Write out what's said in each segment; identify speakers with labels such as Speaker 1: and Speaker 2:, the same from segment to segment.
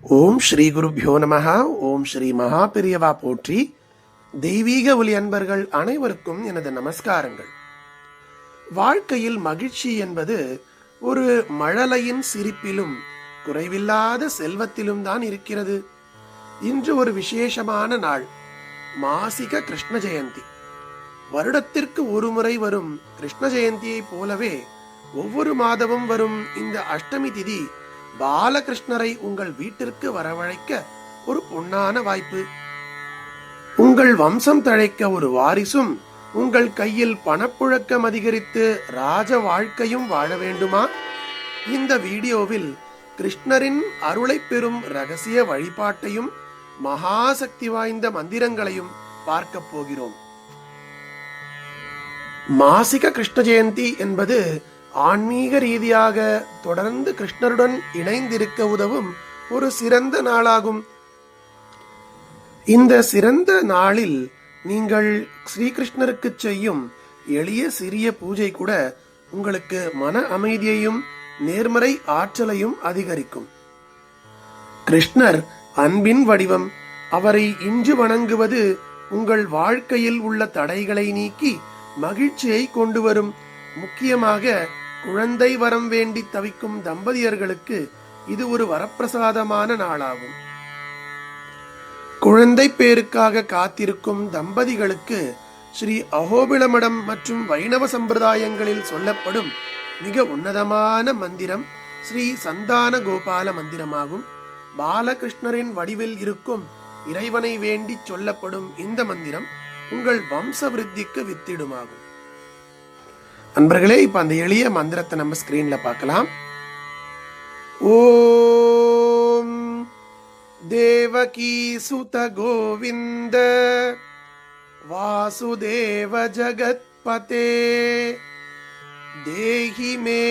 Speaker 1: ஓம் ஸ்ரீ குருப்யோ நமஹ. ஓம் ஸ்ரீ மகா பெரியவா போற்றி. தெய்வீக ஒலி அன்பர்கள் அனைவருக்கும் எனது நமஸ்காரங்கள். வாழ்க்கையில் மகிழ்ச்சி என்பது ஒரு மழலையின் சிரிப்பிலும் குறைவில்லாத செல்வத்திலும் தான் இருக்கிறது. இன்று ஒரு விசேஷமான நாள், மாசிக கிருஷ்ண ஜெயந்தி. வருடத்திற்கு ஒரு முறை வரும் கிருஷ்ண ஜெயந்தியை போலவே ஒவ்வொரு மாதமும் வரும் இந்த அஷ்டமி திதி பாலகிருஷ்ணரை உங்கள் வீட்டிற்கு வரவழைக்க ஒரு பொன்னான வாய்ப்பு. உங்கள் வம்சம் தழைக்க ஒரு வாரிசும், உங்கள் கையில் பணப்புழக்கம் அதிகரித்து ராஜ வாழ்க்கையும் வாழ வேண்டுமா? இந்த வீடியோவில் கிருஷ்ணரின் அருளை பெறும் ரகசிய வழிபாட்டையும் மகாசக்தி வாய்ந்த மந்திரங்களையும் பார்க்க போகிறோம். மாசிக கிருஷ்ண ஜெயந்தி என்பது ஆன்மீக ரீதியாக தொடர்ந்து கிருஷ்ணருடன் இணைந்திருக்க உதவும் ஒரு சிறந்த நாளாகும். இந்த சிறந்த நாளில் நீங்கள் ஸ்ரீகிருஷ்ணருக்கு செய்யும் எளிய சிறிய பூஜை கூட உங்களுக்கு மன அமைதியையும் நேர்மறை ஆற்றலையும் அதிகரிக்கும். கிருஷ்ணர் அன்பின் வடிவம். அவரை இன்று வணங்குவது உங்கள் வாழ்க்கையில் உள்ள தடைகளை நீக்கி மகிழ்ச்சியை கொண்டு வரும். முக்கியமாக குழந்தை வரம் வேண்டி தவிக்கும் தம்பதியர்களுக்கு இது ஒரு வரப்பிரசாதமான நாளாகும். குழந்தை பேருக்காக காத்திருக்கும் தம்பதிகளுக்கு ஸ்ரீ அஹோபிளமடம் மற்றும் வைணவ சம்பிரதாயங்களில் சொல்லப்படும் மிக உன்னதமான மந்திரம் ஸ்ரீ சந்தான கோபால மந்திரமாகும். பாலகிருஷ்ணரின் வடிவில் இருக்கும் இறைவனை வேண்டி சொல்லப்படும் இந்த மந்திரம் உங்கள் வம்ச விருத்திக்கு வித்திடுமாகும். அன்பர்களே, இப்ப அந்த எளிய மந்திரத்தை நம்ம ஸ்கிரீன்ல பார்க்கலாம். ஓம் தேவகி சுத கோவிந்த வாசுதேவ ஜகத்பதே தேஹி மே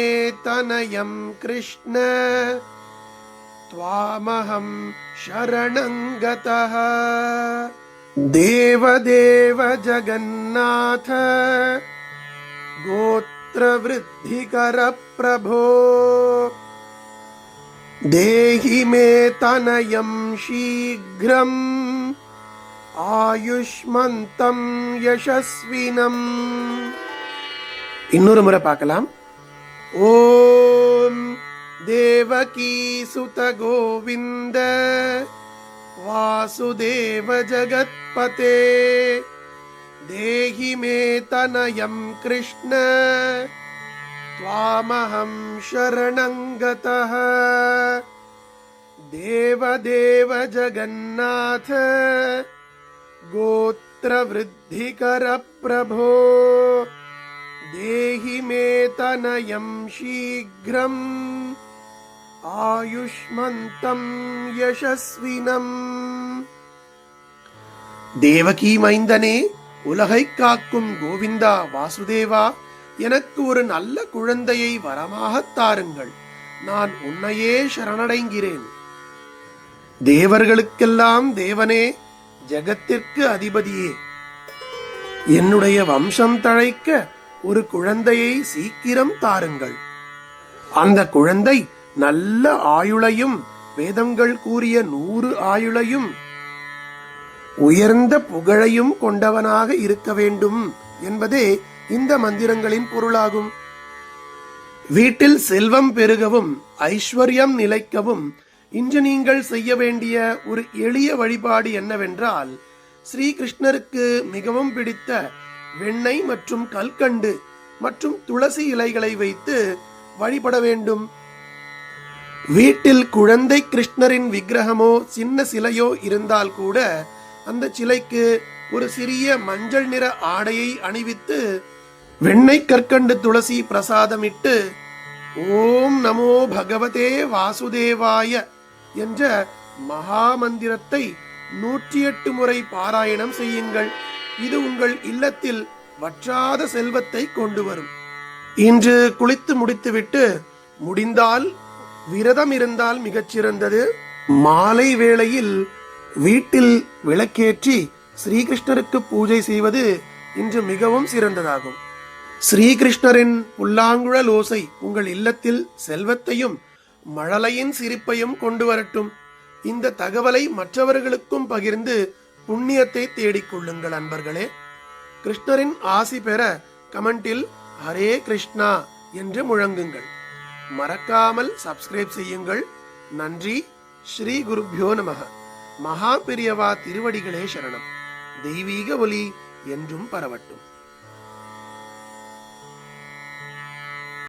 Speaker 1: தனயம் கிருஷ்ண த்வாமஹம் சரணங்கதஹ தேவதேவ ஜகன்னாத गोत्र वृद्धिकर प्रभो देहि मे तनयं शीघ्रं आयुष्मन्तं यशस्विनम्. இன்னொரு முறை பார்க்கலாம். ஓம் தேவகி சுத கோவிந்த வாசுதேவ ஜகத்பதே தேஹி மே தனயம் கிருஷ்ண த்வாமஹம் சரணங்கதஹ தேவதேவ ஜகன்னாத கோத்ர விருத்திகர பிரபோ தேஹி மே தனயம் சீக்ரம் ஆயுஷ்மந்தம் யசஸ்வினம். தேவகி மைந்தனே, உலகை காக்கும் கோவிந்தா வாசுதேவா, எனக்கு ஒரு நல்ல குழந்தையை வரமாக தாருங்கள். நான் உன்னையே சரணடைகிறேன். தேவர்களுக்கெல்லாம் தேவனே, ஜகத்திற்கு அதிபதியே, என்னுடைய வம்சம் தழைக்க ஒரு குழந்தையை சீக்கிரம் தாருங்கள். அந்த குழந்தை நல்ல ஆயுளையும், வேதங்கள் கூறிய 100 ஆயுளையும், உயர்ந்த புகழையும் கொண்டவனாக இருக்க வேண்டும் என்பதே இந்த மந்திரங்களின் பொருளாகும். வீட்டில் செல்வம் பெருகவும் ஐஸ்வர்யம் நிலைக்கவும் இன்று நீங்கள் செய்ய வேண்டிய ஒரு எளிய வழிபாடு என்னவென்றால், ஸ்ரீகிருஷ்ணருக்கு மிகவும் பிடித்த வெண்ணெய் மற்றும் கல்கண்டு மற்றும் துளசி இலைகளை வைத்து வழிபட வேண்டும். வீட்டில் குழந்தை கிருஷ்ணரின் விக்கிரகமோ சின்ன சிலையோ இருந்தால் கூட அந்த சிலைக்கு ஒரு சிறிய மஞ்சள் நிற ஆடையை அணிவித்து வெண்ணெய் கற்கண்டு துளசி பிரசாதமிட்டு ஓம் நமோ பகவதே வாசுதேவாய என்ற மகா மந்திரத்தை 108 முறை பாராயணம் செய்யுங்கள். இது உங்கள் இல்லத்தில் வற்றாத செல்வத்தை கொண்டு வரும். இன்று குளித்து முடித்துவிட்டு முடிந்தால் விரதம் இருந்தால் மிகச்சிறந்தது. மாலை வேளையில் வீட்டில் விளக்கேற்றி ஸ்ரீகிருஷ்ணருக்கு பூஜை செய்வது இன்று மிகவும் சிறந்ததாகும். ஸ்ரீகிருஷ்ணரின் புல்லாங்குழல் ஓசை உங்கள் இல்லத்தில் செல்வத்தையும் மழலையின் சிரிப்பையும் கொண்டு வரட்டும். இந்த தகவலை மற்றவர்களுக்கும் பகிர்ந்து புண்ணியத்தை தேடிக்கொள்ளுங்கள் அன்பர்களே. கிருஷ்ணரின் ஆசி பெற கமெண்டில் ஹரே கிருஷ்ணா என்று முழங்குங்கள். மறக்காமல் சப்ஸ்கிரைப் செய்யுங்கள். நன்றி. ஸ்ரீ குருப்யோ நமக. மகா பெரியவா திருவடிகளே சரணம். தெய்வீக ஒலி என்றும் பரவட்டும்.